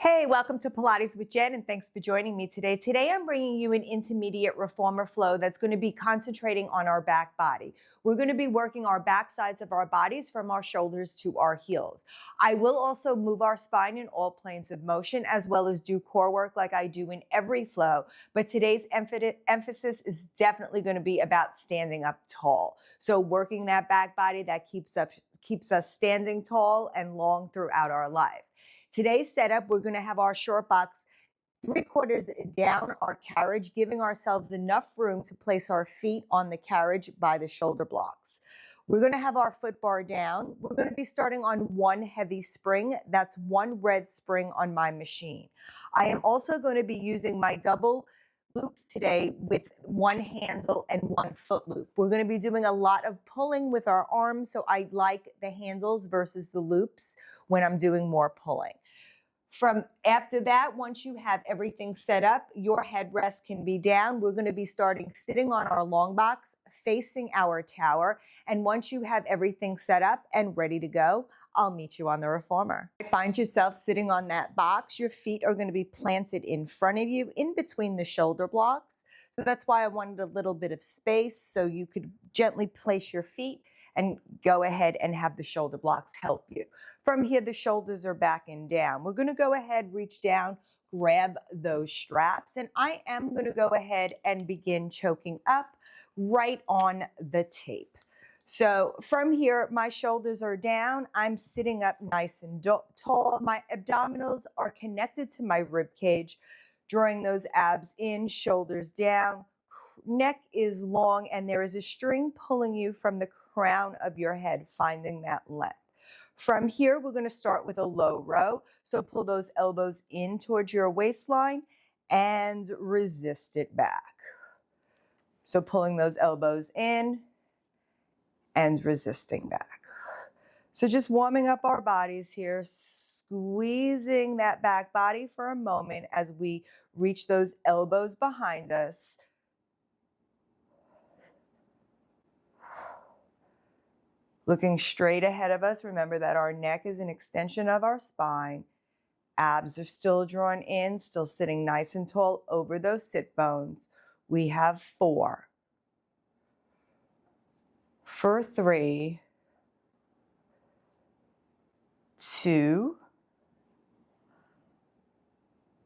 Hey, welcome to Pilates with Jen, and thanks for joining me today. Today, I'm bringing you an intermediate reformer flow that's going to be concentrating on our back body. We're going to be working our back sides of our bodies from our shoulders to our heels. I will also move our spine in all planes of motion, as well as do core work like I do in every flow. But today's emphasis is definitely going to be about standing up tall. So working that back body that keeps us standing tall and long throughout our life. Today's setup, we're going to have our short box 3/4 down our carriage, giving ourselves enough room to place our feet on the carriage by the shoulder blocks. We're going to have our foot bar down. We're going to be starting on one heavy spring. That's one red spring on my machine. I am also going to be using my double loops today with one handle and one foot loop. We're going to be doing a lot of pulling with our arms, so I like the handles versus the loops when I'm doing more pulling. From after that, once you have everything set up, your headrest can be down. We're going to be starting sitting on our long box, facing our tower. And once you have everything set up and ready to go, I'll meet you on the reformer. Find yourself sitting on that box. Your feet are going to be planted in front of you, in between the shoulder blocks. So that's why I wanted a little bit of space so you could gently place your feet and go ahead and have the shoulder blocks help you. From here, the shoulders are back and down. We're going to go ahead, reach down, grab those straps, and I am going to go ahead and begin choking up right on the tape. So from here, my shoulders are down. I'm sitting up nice and tall. My abdominals are connected to my rib cage, drawing those abs in, shoulders down. Neck is long, and there is a string pulling you from the crown of your head, finding that length. From here, we're going to start with a low row. So pull those elbows in towards your waistline and resist it back. So pulling those elbows in and resisting back. So just warming up our bodies here, squeezing that back body for a moment as we reach those elbows behind us. Looking straight ahead of us, remember that our neck is an extension of our spine. Abs are still drawn in, still sitting nice and tall over those sit bones. We have 4. For 3, 2.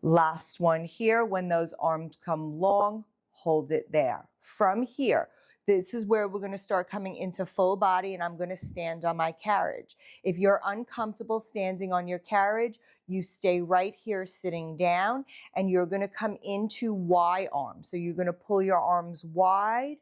Last one here. When those arms come long, hold it there. From here, this is where we're going to start coming into full body, and I'm going to stand on my carriage. If you're uncomfortable standing on your carriage, you stay right here sitting down, and you're going to come into Y arms. So you're going to pull your arms wide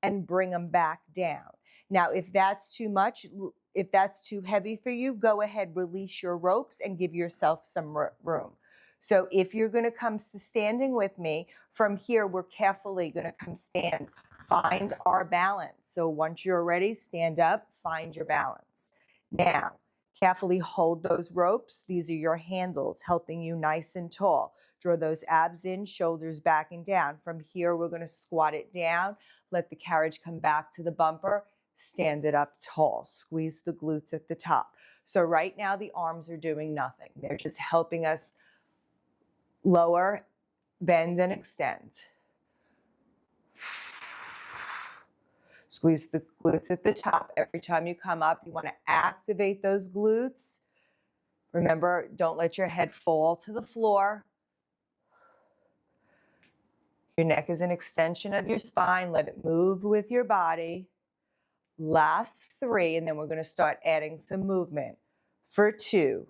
and bring them back down. Now, if that's too much, if that's too heavy for you, go ahead, release your ropes and give yourself some room. So if you're going to come to standing with me, from here, we're carefully going to come stand. Find our balance. So once you're ready, stand up, find your balance. Now, carefully hold those ropes. These are your handles helping you nice and tall. Draw those abs in, shoulders back and down. From here, we're going to squat it down. Let the carriage come back to the bumper. Stand it up tall. Squeeze the glutes at the top. So right now, the arms are doing nothing. They're just helping us lower, bend, and extend. Squeeze the glutes at the top. Every time you come up, you want to activate those glutes. Remember, don't let your head fall to the floor. Your neck is an extension of your spine. Let it move with your body. Last 3, and then we're going to start adding some movement. For 2.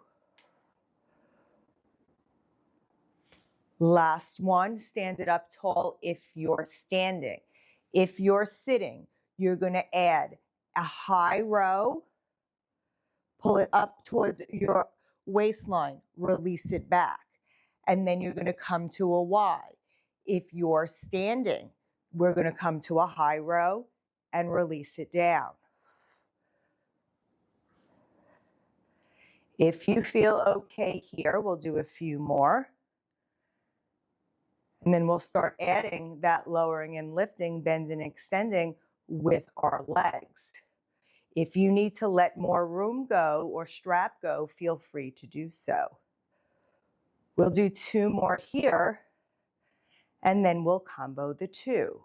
Last 1, stand it up tall if you're standing. If you're sitting, you're going to add a high row, pull it up towards your waistline, release it back, and then you're going to come to a Y. If you're standing, we're going to come to a high row and release it down. If you feel okay here, we'll do a few more. And then we'll start adding that lowering and lifting, bending, extending with our legs. If you need to let more room go or strap go, feel free to do so. We'll do 2 more here, and then we'll combo the 2.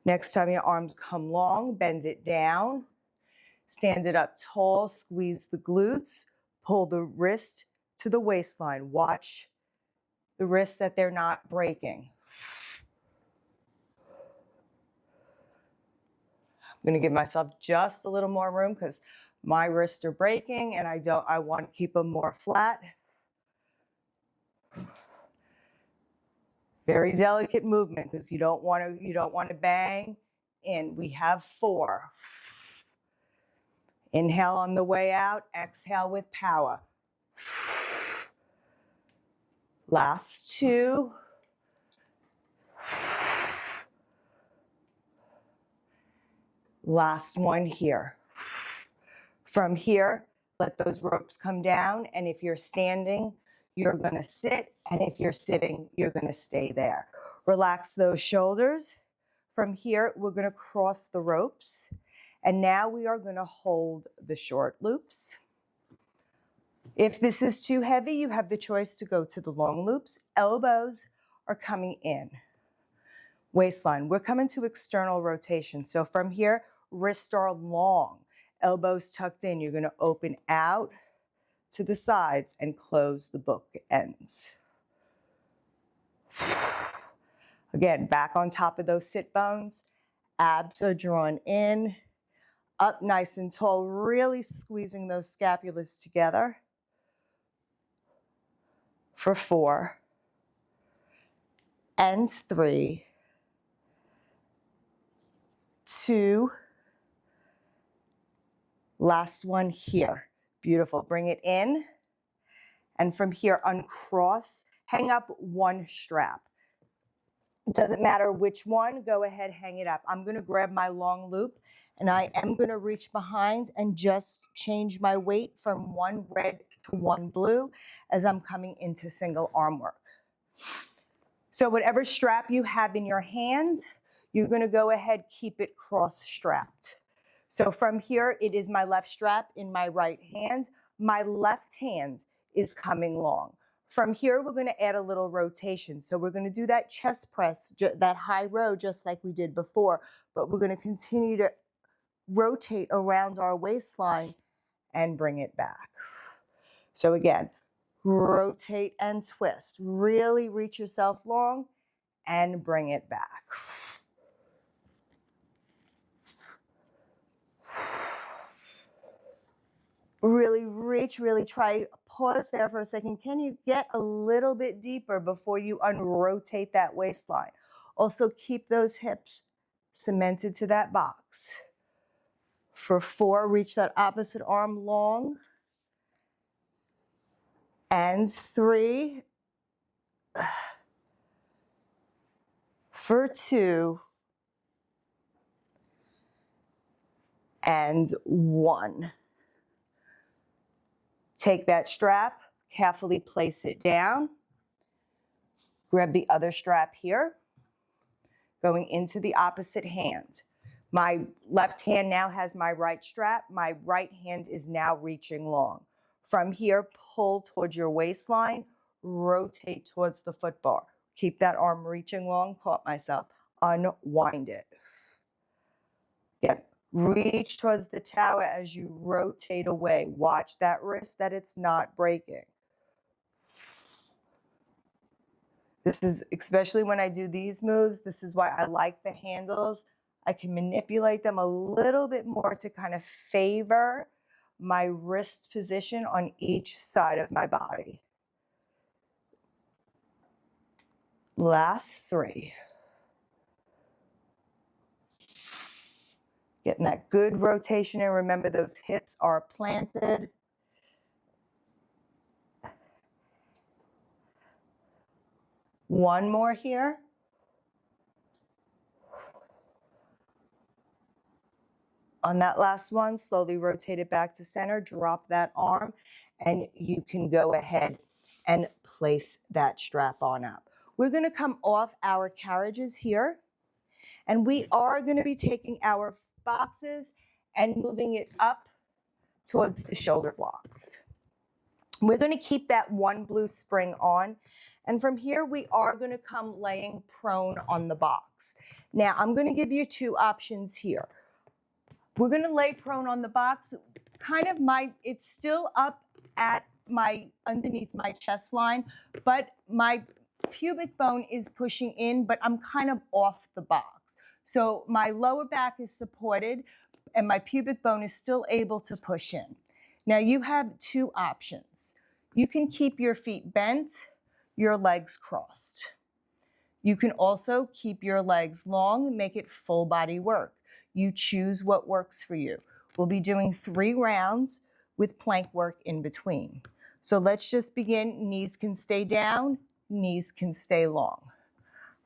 Next time your arms come long, bend it down, stand it up tall, squeeze the glutes, pull the wrist to the waistline. Watch the wrists that they're not breaking. I'm going to give myself just a little more room because my wrists are breaking and I want to keep them more flat. Very delicate movement because you don't want to bang in. We have 4. Inhale on the way out, exhale with power. Last 2. Last one here. From here, let those ropes come down, and if you're standing, you're going to sit, and if you're sitting, you're going to stay there. Relax those shoulders. From here, we're going to cross the ropes, and now we are going to hold the short loops. If this is too heavy, you have the choice to go to the long loops. Elbows are coming in. Waistline, we're coming to external rotation. So from here, wrists are long, elbows tucked in. You're going to open out to the sides and close the book ends. Again, back on top of those sit bones. Abs are drawn in, up nice and tall, really squeezing those scapulas together. For 4 and 3, 2, last one here. Beautiful. Bring it in. And from here, uncross, hang up 1 strap. It doesn't matter which one, go ahead, hang it up. I'm going to grab my long loop, and I am going to reach behind and just change my weight from 1 red to 1 blue as I'm coming into single arm work. So whatever strap you have in your hands, you're going to go ahead, keep it cross-strapped. So from here, it is my left strap in my right hand. My left hand is coming long. From here, we're going to add a little rotation. So we're going to do that chest press, that high row, just like we did before, but we're going to continue to rotate around our waistline and bring it back. So again, rotate and twist. Really reach yourself long and bring it back. Really reach, really try, pause there for a second. Can you get a little bit deeper before you unrotate that waistline? Also keep those hips cemented to that box. For 4, reach that opposite arm long. And 3. For 2. And 1. Take that strap, carefully place it down. Grab the other strap here, going into the opposite hand. My left hand now has my right strap. My right hand is now reaching long. From here, pull towards your waistline, rotate towards the foot bar. Keep that arm reaching long, caught myself. Unwind it. Again, reach towards the tower as you rotate away. Watch that wrist that it's not breaking. This is, especially when I do these moves, this is why I like the handles. I can manipulate them a little bit more to kind of favor my wrist position on each side of my body. Last 3. Getting that good rotation, and remember those hips are planted. One more here. On that last one, slowly rotate it back to center, drop that arm, and you can go ahead and place that strap on up. We're going to come off our carriages here, and we are going to be taking our boxes and moving it up towards the shoulder blocks. We're going to keep that one blue spring on. And from here, we are going to come laying prone on the box. Now, I'm going to give you two options here. We're going to lay prone on the box. It's still up at underneath my chest line, but my pubic bone is pushing in, but I'm kind of off the box. So my lower back is supported and my pubic bone is still able to push in. Now you have two options. You can keep your feet bent, your legs crossed. You can also keep your legs long and make it full body work. You choose what works for you. We'll be doing 3 rounds with plank work in between. So let's just begin. Knees can stay down, knees can stay long.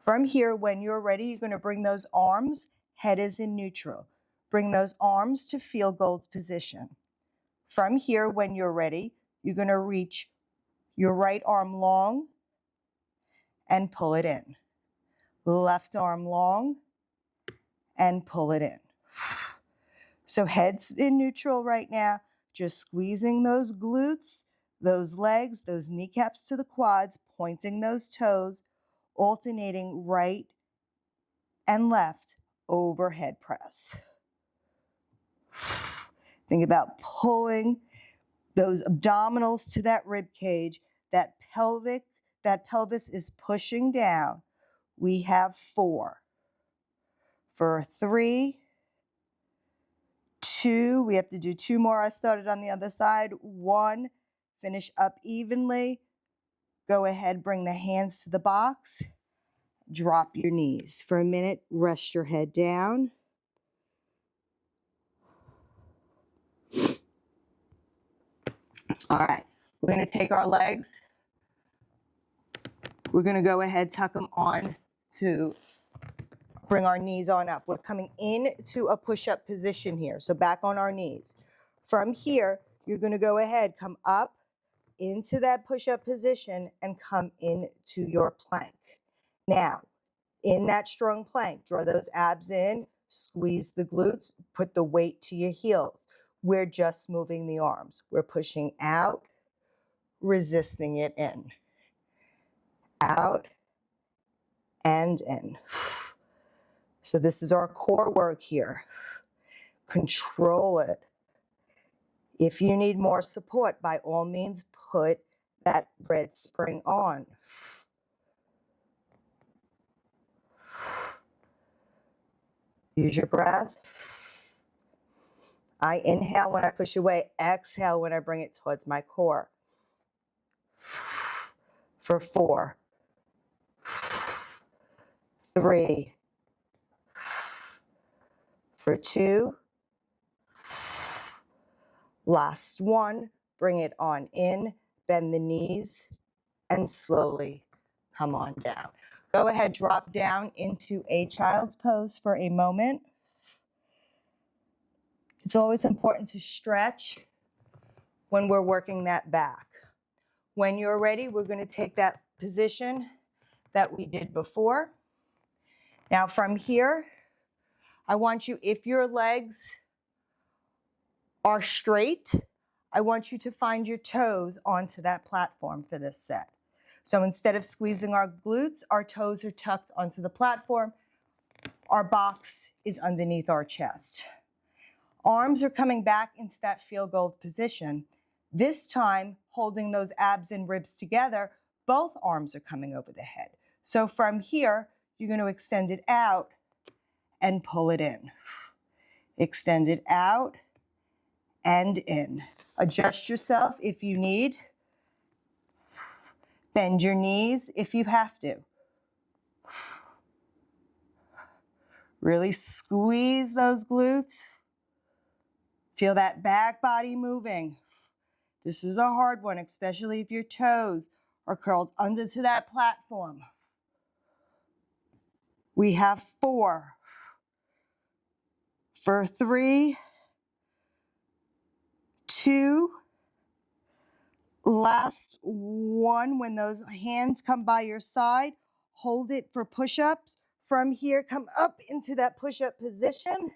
From here, when you're ready, you're going to bring those arms, head is in neutral. Bring those arms to field goal position. From here, when you're ready, you're going to reach your right arm long and pull it in. Left arm long and pull it in. So head's in neutral right now, just squeezing those glutes, those legs, those kneecaps to the quads, pointing those toes, alternating right and left overhead press. Think about pulling those abdominals to that rib cage, that pelvis is pushing down. We have 4. For 3, 2, we have to do 2 more. I started on the other side. 1, finish up evenly. Go ahead, bring the hands to the box. Drop your knees. For a minute, rest your head down. All right, we're going to take our legs. We're going to go ahead, tuck them on to bring our knees on up. We're coming into a push-up position here, so back on our knees. From here, you're going to go ahead, come up into that push-up position and come into your plank. Now, in that strong plank, draw those abs in, squeeze the glutes, put the weight to your heels. We're just moving the arms. We're pushing out, resisting it in. Out and in. So this is our core work here. Control it. If you need more support, by all means, put that red spring on. Use your breath. I inhale when I push away, exhale when I bring it towards my core. For 4, 3, for 2, last 1, bring it on in, bend the knees, and slowly come on down. Go ahead, drop down into a child's pose for a moment. It's always important to stretch when we're working that back. When you're ready, we're going to take that position that we did before. Now from here, I want you, if your legs are straight, I want you to find your toes onto that platform for this set. So instead of squeezing our glutes, our toes are tucked onto the platform. Our box is underneath our chest. Arms are coming back into that field goal position. This time, holding those abs and ribs together, both arms are coming over the head. So from here, you're going to extend it out and pull it in. Extend it out and in. Adjust yourself if you need. Bend your knees if you have to. Really squeeze those glutes. Feel that back body moving. This is a hard one, especially if your toes are curled under to that platform. We have 4. For 3, 2, last 1. When those hands come by your side, hold it for push-ups. From here, come up into that push-up position.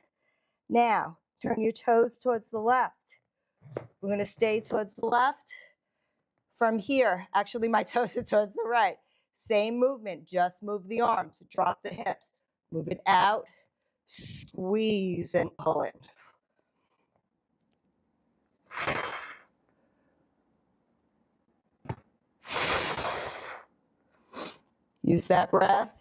Now, turn your toes towards the left. We're going to stay towards the left. From here, actually my toes are towards the right. Same movement, just move the arms, drop the hips, move it out, squeeze and pull in. Use that breath.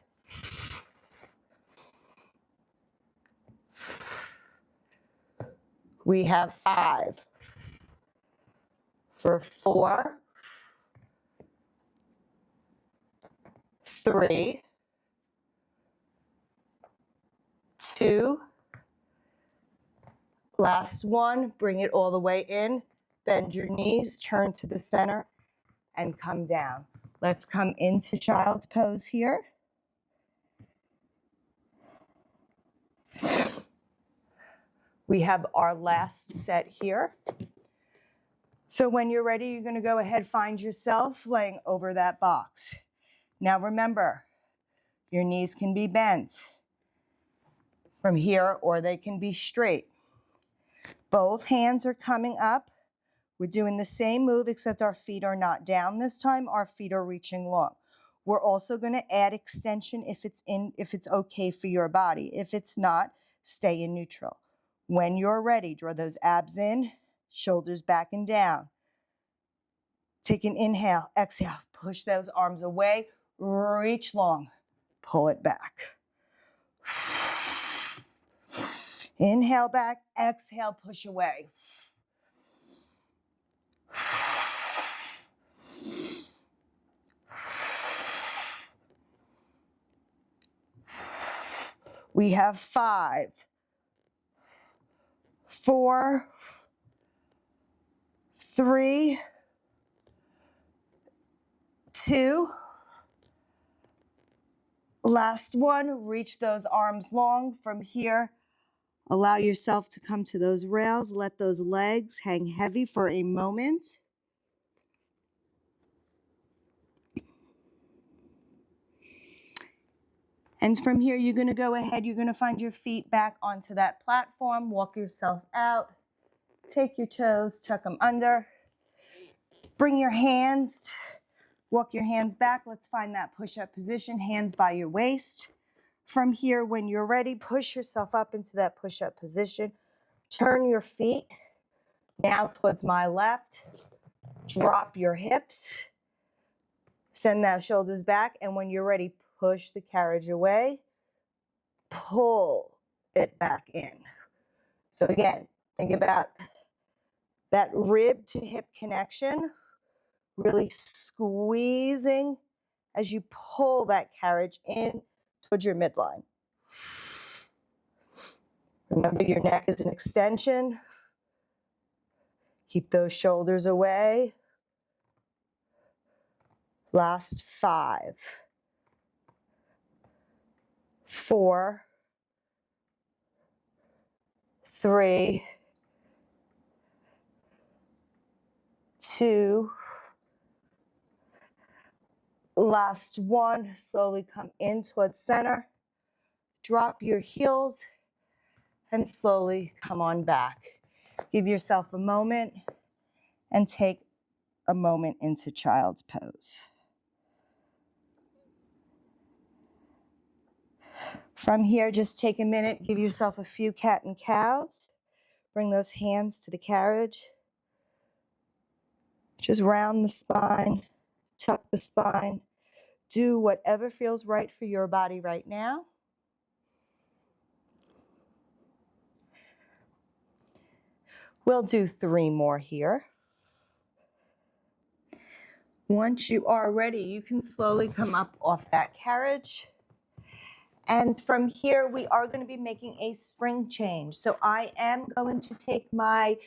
We have 5 for 4, 3, 2, last one, bring it all the way in, bend your knees, turn to the center, and come down. Let's come into child's pose here. We have our last set here. So when you're ready, you're gonna go ahead, find yourself laying over that box. Now remember, your knees can be bent from here or they can be straight. Both hands are coming up. We're doing the same move except our feet are not down this time, our feet are reaching long. We're also gonna add extension if it's okay for your body. If it's not, stay in neutral. When you're ready, draw those abs in, shoulders back and down. Take an inhale, exhale, push those arms away, reach long, pull it back. Inhale back, exhale, push away. We have 5, 4, 3, 2, last one, reach those arms long from here. Allow yourself to come to those rails. Let those legs hang heavy for a moment. And from here, you're gonna go ahead, you're gonna find your feet back onto that platform, walk yourself out, take your toes, tuck them under, bring your hands, walk your hands back. Let's find that push-up position, hands by your waist. From here, when you're ready, push yourself up into that push-up position. Turn your feet now towards my left. Drop your hips. Send those shoulders back. And when you're ready, push the carriage away. Pull it back in. So again, think about that rib to hip connection. Really squeezing as you pull that carriage in towards your midline. Remember, your neck is an extension. Keep those shoulders away. Last 5, 4, 3, 2, last one. Slowly come in towards center. Drop your heels and slowly come on back. Give yourself a moment and take a moment into child's pose. From here, just take a minute, give yourself a few cat and cows. Bring those hands to the carriage. Just round the spine, tuck the spine. Do whatever feels right for your body right now. We'll do 3 more here. Once you are ready, you can slowly come up off that carriage. And from here, we are going to be making a spring change. So I am going to take my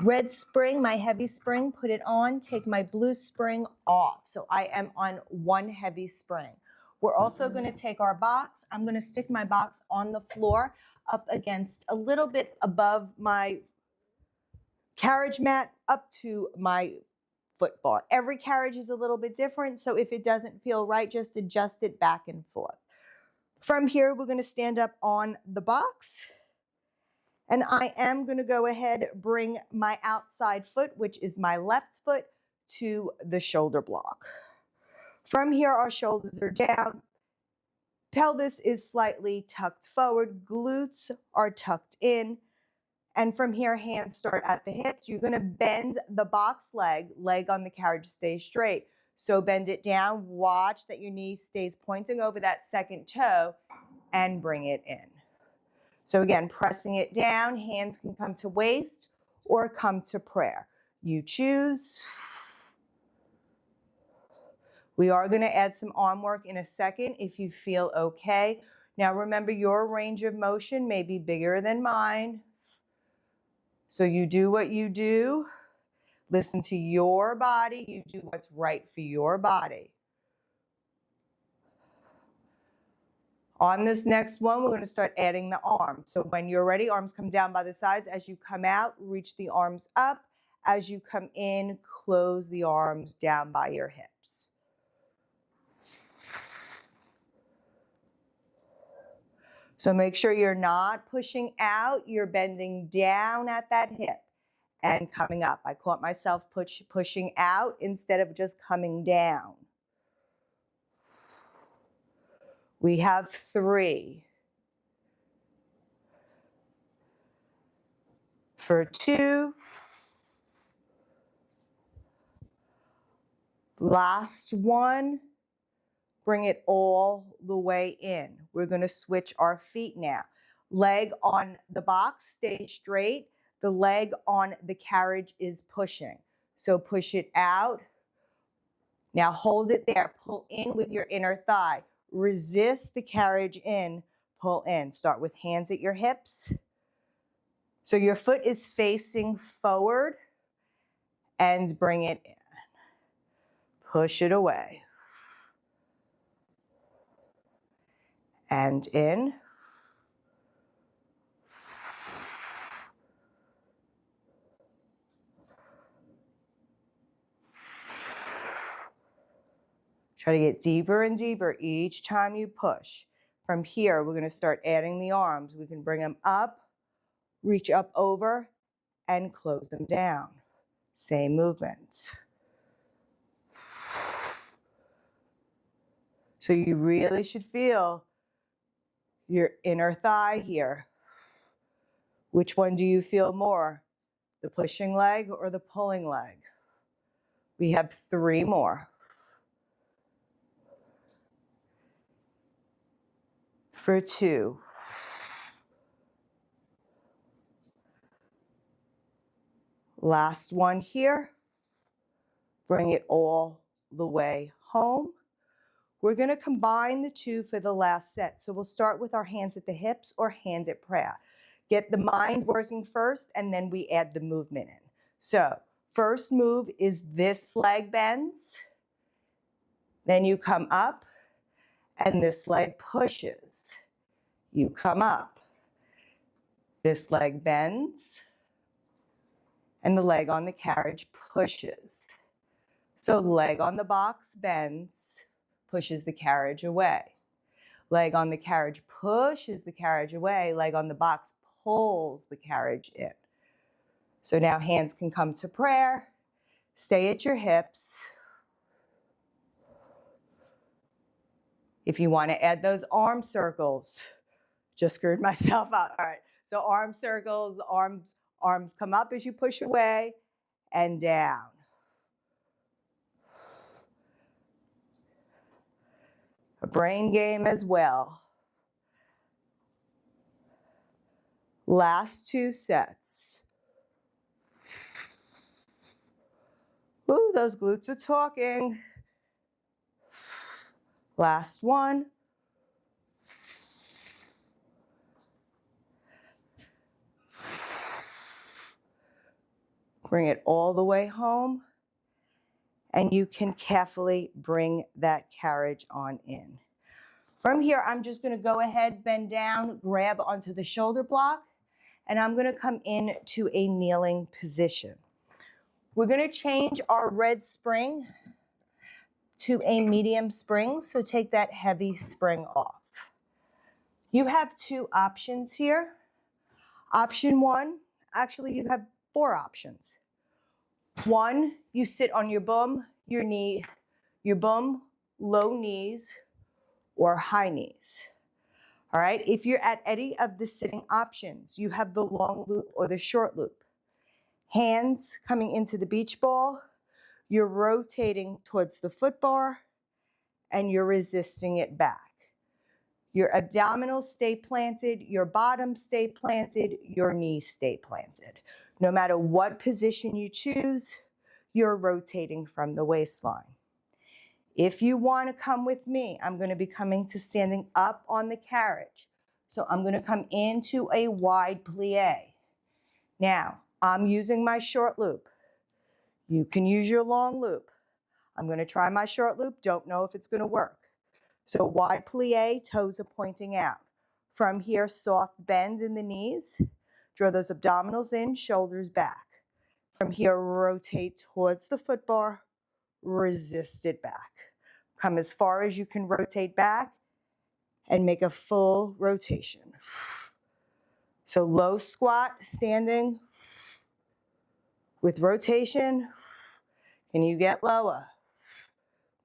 red spring, my heavy spring, put it on, take my blue spring off. So I am on 1 heavy spring. We're also going to take our box. I'm going to stick my box on the floor up against a little bit above my carriage mat up to my foot bar. Every carriage is a little bit different, so if it doesn't feel right, just adjust it back and forth. From here, we're going to stand up on the box, and I am going to go ahead, bring my outside foot, which is my left foot, to the shoulder block. From here, our shoulders are down. Pelvis is slightly tucked forward. Glutes are tucked in. And from here, hands start at the hips. You're going to bend the box leg on the carriage stays straight. So bend it down. Watch that your knee stays pointing over that second toe and bring it in. So again, pressing it down, hands can come to waist or come to prayer. You choose. We are going to add some arm work in a second if you feel okay. Now remember, your range of motion may be bigger than mine. So you do what you do. Listen to your body. You do what's right for your body. On this next one, we're going to start adding the arms. So when you're ready, arms come down by the sides. As you come out, reach the arms up. As you come in, close the arms down by your hips. So make sure you're not pushing out, you're bending down at that hip and coming up. I caught myself pushing out instead of just coming down. We have 3. For 2. Last one. Bring it all the way in. We're going to switch our feet now. Leg on the box, stay straight. The leg on the carriage is pushing. So push it out. Now hold it there. Pull in with your inner thigh. Resist the carriage in. Pull in. Start with hands at your hips. So your foot is facing forward and bring it in. Push it away. And in. Try to get deeper and deeper each time you push. From here, we're going to start adding the arms. We can bring them up, reach up over, and close them down. Same movement. So you really should feel your inner thigh here. Which one do you feel more? The pushing leg or the pulling leg? We have 3 more. For 2. Last one here. Bring it all the way home. We're going to combine the 2 for the last set. So we'll start with our hands at the hips or hands at prayer. Get the mind working first, and then we add the movement in. So first move is this leg bends. Then you come up, and this leg pushes. You come up. This leg bends, and the leg on the carriage pushes. So the leg on the box bends, pushes the carriage away. Leg on the carriage pushes the carriage away. Leg on the box pulls the carriage in. So now hands can come to prayer. Stay at your hips. If you want to add those arm circles, just screwed myself up. All right, so arm circles, arms come up as you push away and down. A brain game as well. Last 2 sets. Ooh, those glutes are talking. Last one. Bring it all the way home. And you can carefully bring that carriage on in. From here, I'm just going to go ahead, bend down, grab onto the shoulder block, and I'm going to come into a kneeling position. We're going to change our red spring to a medium spring, so take that heavy spring off. You have 2 options here. Option 1, actually you have 4 options. One, you sit on your bum, your bum, low knees, or high knees. All right, if you're at any of the sitting options, you have the long loop or the short loop. Hands coming into the beach ball, you're rotating towards the foot bar, and you're resisting it back. Your abdominals stay planted, your bottoms stay planted, your knees stay planted. No matter what position you choose, you're rotating from the waistline. If you want to come with me, I'm going to be coming to standing up on the carriage. So I'm going to come into a wide plie. Now, I'm using my short loop. You can use your long loop. I'm going to try my short loop. Don't know if it's going to work. So wide plie, toes are pointing out. From here, soft bend in the knees. Draw those abdominals in, shoulders back. From here, rotate towards the foot bar, resist it back. Come as far as you can rotate back and make a full rotation. So low squat, standing with rotation. Can you get lower?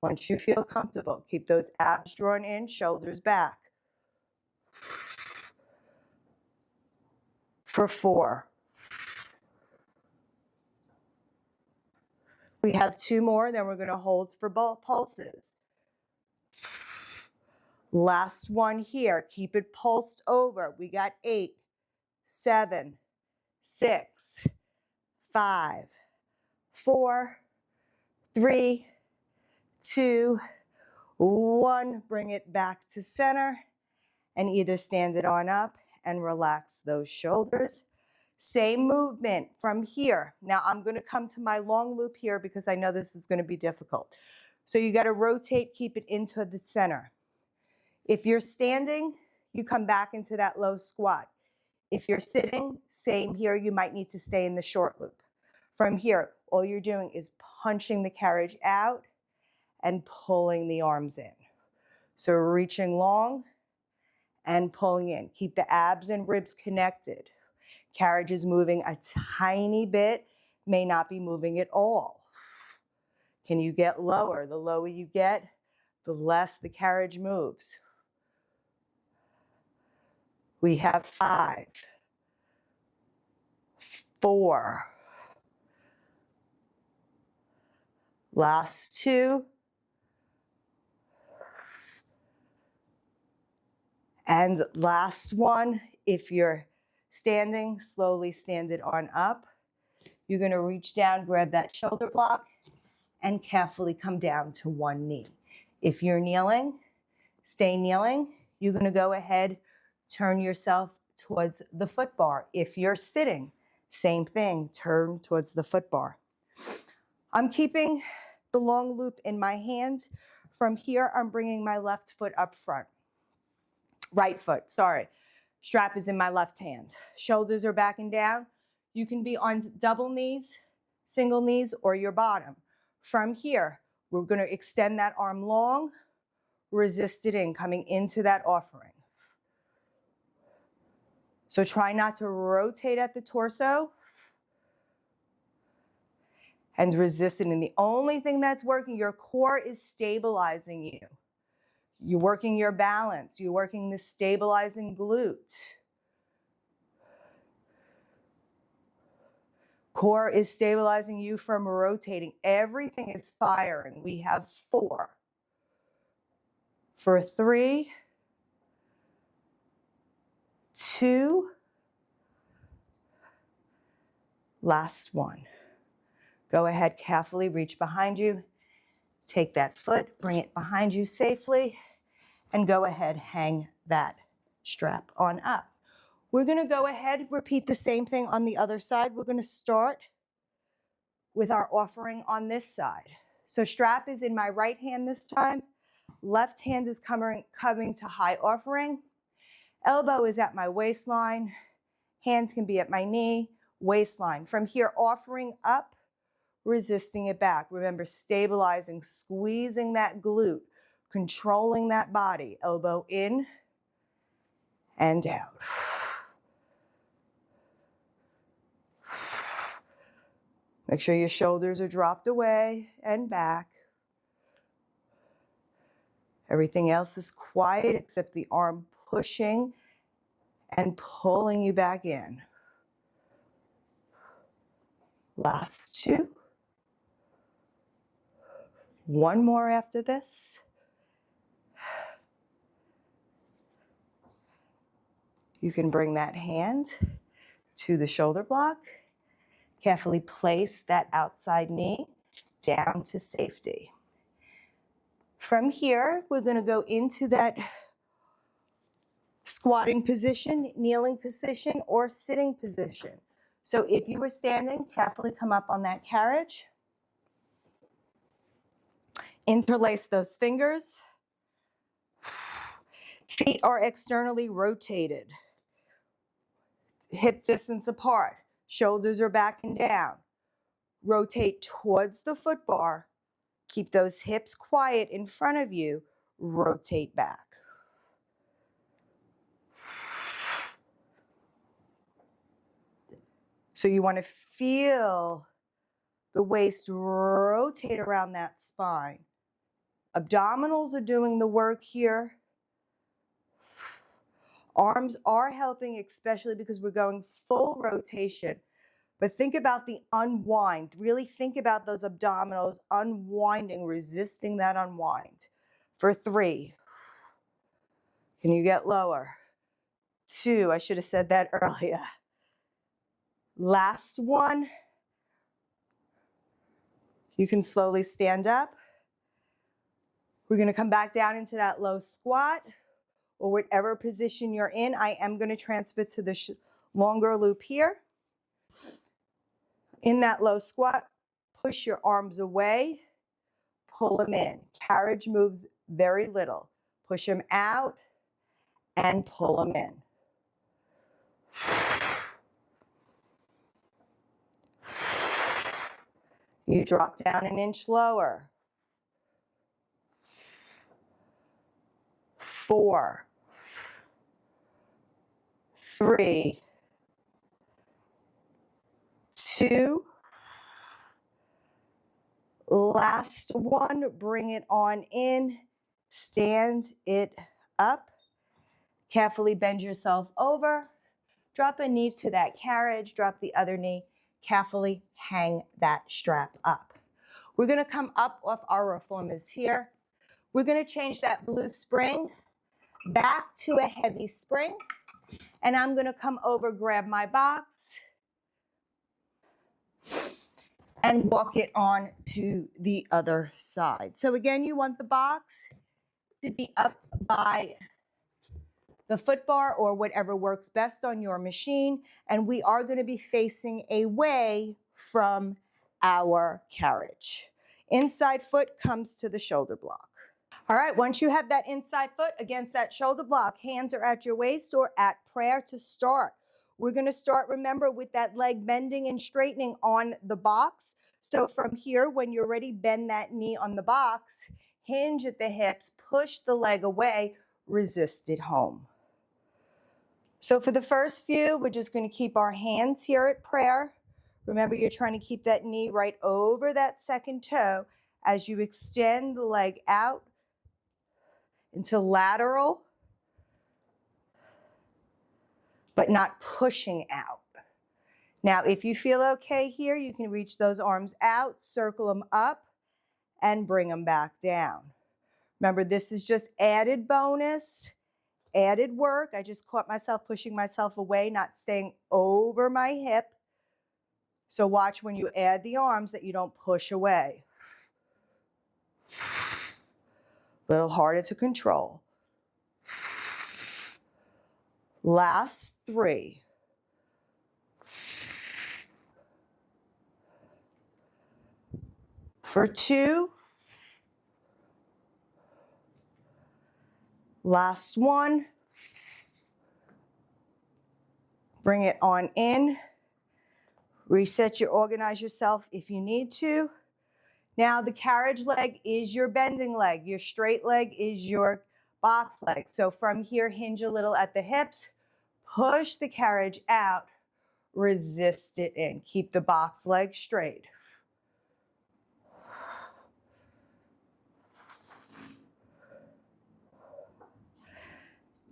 Once you feel comfortable, keep those abs drawn in, shoulders back. For 4. We have 2 more, then we're going to hold for pulses. Last one here. Keep it pulsed over. We got 8, 7, 6, 5, 4, 3, 2, 1. Bring it back to center and either stand it on up and relax those shoulders. Same movement from here. Now I'm going to come to my long loop here because I know this is going to be difficult. So you got to rotate, keep it into the center. If you're standing, you come back into that low squat. If you're sitting, same here, you might need to stay in the short loop. From here, all you're doing is punching the carriage out and pulling the arms in. So reaching long and pulling in. Keep the abs and ribs connected. Carriage is moving a tiny bit, may not be moving at all. Can you get lower? The lower you get, the less the carriage moves. We have 5, 4. Last 2. And last one, if you're standing, slowly stand it on up. You're going to reach down, grab that shoulder block, and carefully come down to one knee. If you're kneeling, stay kneeling. You're going to go ahead, turn yourself towards the foot bar. If you're sitting, same thing, turn towards the foot bar. I'm keeping the long loop in my hand. From here, I'm bringing my left foot up front. Right foot, sorry. Strap is in my left hand. Shoulders are backing down. You can be on double knees, single knees, or your bottom. From here, we're going to extend that arm long, resist it in, coming into that offering. So try not to rotate at the torso and resist it. And the only thing that's working, your core is stabilizing you. You're working your balance. You're working the stabilizing glute. Core is stabilizing you from rotating. Everything is firing. We have 4. For 3, 2, last one. Go ahead, carefully reach behind you. Take that foot, bring it behind you safely, and go ahead, hang that strap on up. We're going to go ahead, repeat the same thing on the other side. We're going to start with our offering on this side. So strap is in my right hand this time. Left hand is coming to high offering. Elbow is at my waistline. Hands can be at my knee, waistline. From here, offering up, resisting it back. Remember, stabilizing, squeezing that glute, controlling that body. Elbow in and out. Make sure your shoulders are dropped away and back. Everything else is quiet except the arm pushing and pulling you back in. Last two. One more after this. You can bring that hand to the shoulder block. Carefully place that outside knee down to safety. From here, we're going to go into that squatting position, kneeling position, or sitting position. So if you were standing, carefully come up on that carriage. Interlace those fingers. Feet are externally rotated. Hip distance apart. Shoulders are back and down. Rotate towards the foot bar. Keep those hips quiet in front of you. Rotate back. So you want to feel the waist rotate around that spine. Abdominals are doing the work here. Arms are helping, especially because we're going full rotation. But think about the unwind. Really think about those abdominals unwinding, resisting that unwind. For 3. Can you get lower? 2, I should have said that earlier. Last one. You can slowly stand up. We're going to come back down into that low squat or whatever position you're in. I am going to transfer to the longer loop here. In that low squat, push your arms away, pull them in. Carriage moves very little. Push them out and pull them in. You drop down an inch lower. 4, 3, 2. Last one, bring it on in. Stand it up. Carefully bend yourself over. Drop a knee to that carriage. Drop the other knee. Carefully hang that strap up. We're going to come up off our reformers here. We're going to change that blue spring back to a heavy spring. And I'm going to come over, grab my box, and walk it on to the other side. So again, you want the box to be up by the foot bar or whatever works best on your machine. And we are going to be facing away from our carriage. Inside foot comes to the shoulder block. All right, once you have that inside foot against that shoulder block, hands are at your waist or at prayer to start. We're going to start, remember, with that leg bending and straightening on the box. So from here, when you're ready, bend that knee on the box, hinge at the hips, push the leg away, resist it home. So for the first few, we're just going to keep our hands here at prayer. Remember, you're trying to keep that knee right over that second toe as you extend the leg out into lateral, but not pushing out. Now, if you feel okay here, you can reach those arms out, circle them up, and bring them back down. Remember, this is just added bonus, added work. I just caught myself pushing myself away, not staying over my hip. So watch when you add the arms that you don't push away. A little harder to control. Last 3. For 2. Last 1. Bring it on in. Reset your, organize yourself if you need to. Now the carriage leg is your bending leg. Your straight leg is your box leg. So from here, hinge a little at the hips, push the carriage out, resist it in. Keep the box leg straight.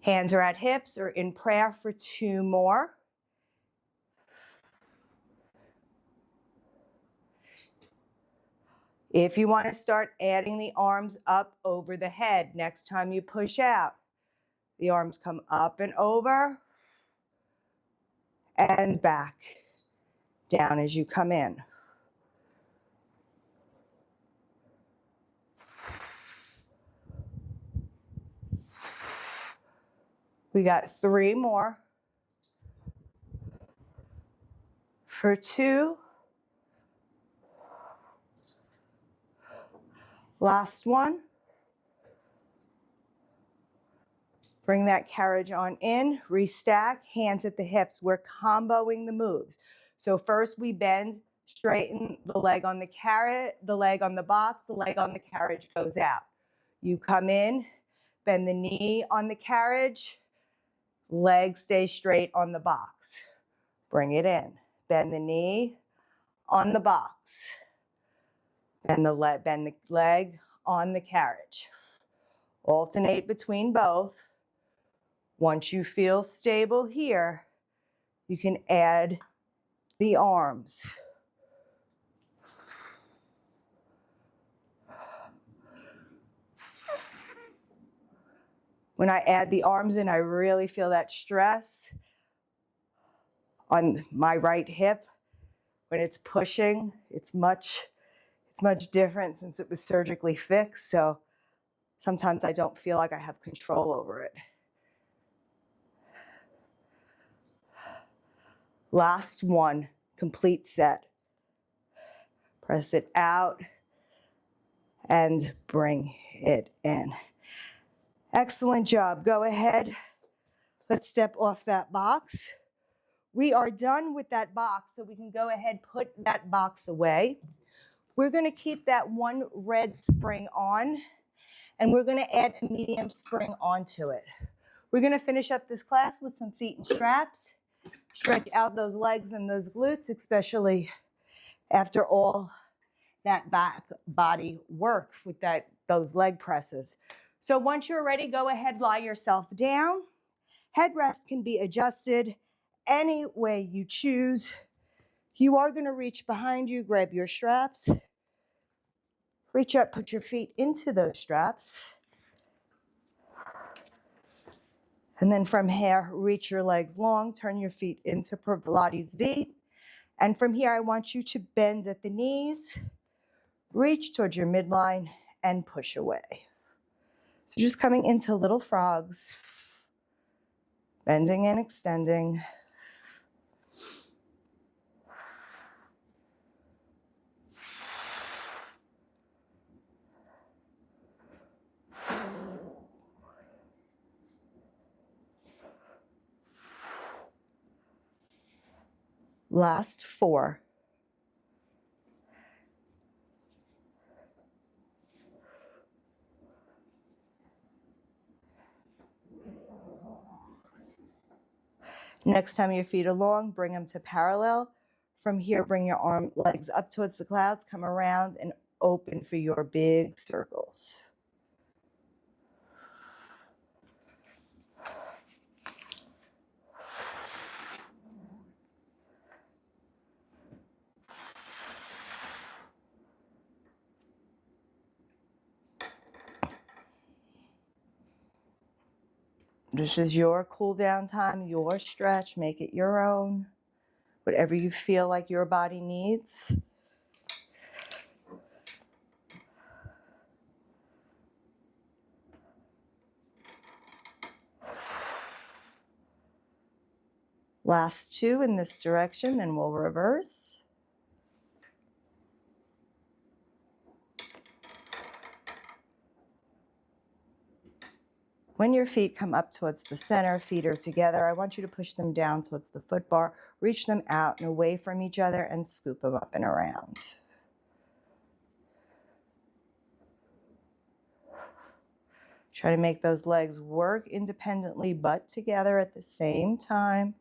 Hands are at hips or in prayer for 2 more. If you want to start adding the arms up over the head, next time you push out, the arms come up and over and back down as you come in. We got 3 more. For 2. Last one. Bring that carriage on in, restack, hands at the hips. We're comboing the moves. So first we bend, straighten the leg on the carrot, the leg on the box, the leg on the carriage goes out. You come in, bend the knee on the carriage, leg stays straight on the box. Bring it in, bend the knee on the box, bend the leg on the carriage. Alternate between both. Once you feel stable here, you can add the arms. When I add the arms in, I really feel that stress on my right hip. When it's pushing, it's much different since it was surgically fixed, so sometimes I don't feel like I have control over it. Last one, complete set. Press it out and bring it in. Excellent job. Go ahead. Let's step off that box. We are done with that box, so we can go ahead, put that box away. We're going to keep that one red spring on, and we're going to add a medium spring onto it. We're going to finish up this class with some feet and straps. Stretch out those legs and those glutes, especially after all that back body work with those leg presses. So once you're ready, go ahead, lie yourself down. Headrest can be adjusted any way you choose. You are going to reach behind you, grab your straps. Reach up, put your feet into those straps. And then from here, reach your legs long, turn your feet into Pilates V. And from here, I want you to bend at the knees, reach towards your midline, and push away. So just coming into little frogs, bending and extending. Last 4. Next time your feet are long, bring them to parallel. From here, bring your legs up towards the clouds, come around and open for your big circles. This is your cool down time, your stretch. Make it your own. Whatever you feel like your body needs. Last 2 in this direction, and we'll reverse. When your feet come up towards the center, feet are together, I want you to push them down towards the foot bar, reach them out and away from each other and scoop them up and around. Try to make those legs work independently but together at the same time.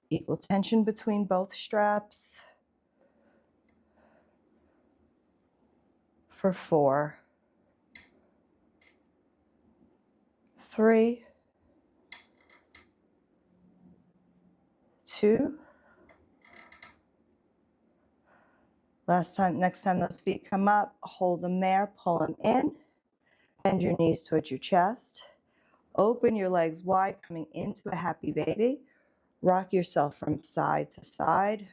Equal tension between both straps. For 4, 3, 2. Next time those feet come up, hold them there, pull them in. Bend your knees towards your chest. Open your legs wide, coming into a happy baby. Rock yourself from side to side.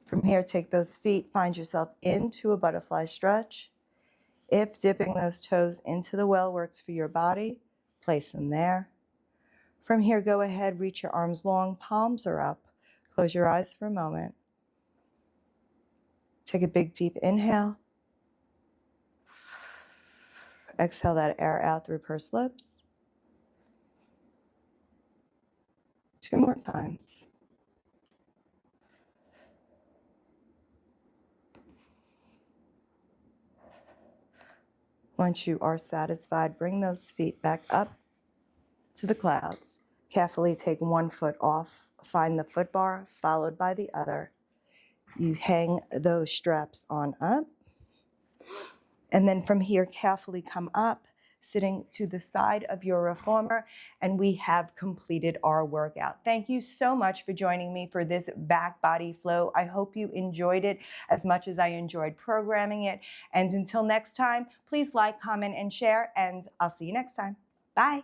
From here, take those feet, find yourself into a butterfly stretch. If dipping those toes into the well works for your body, place them there. From here, go ahead, reach your arms long, palms are up. Close your eyes for a moment. Take a big deep inhale. Exhale that air out through pursed lips. 2 more times. Once you are satisfied, bring those feet back up to the clouds. Carefully take one foot off, find the foot bar, followed by the other. You hang those straps on up. And then from here, carefully come up, sitting to the side of your reformer, and we have completed our workout. Thank you so much for joining me for this back body flow. I hope you enjoyed it as much as I enjoyed programming it. And until next time, please like, comment, and share, and I'll see you next time. Bye.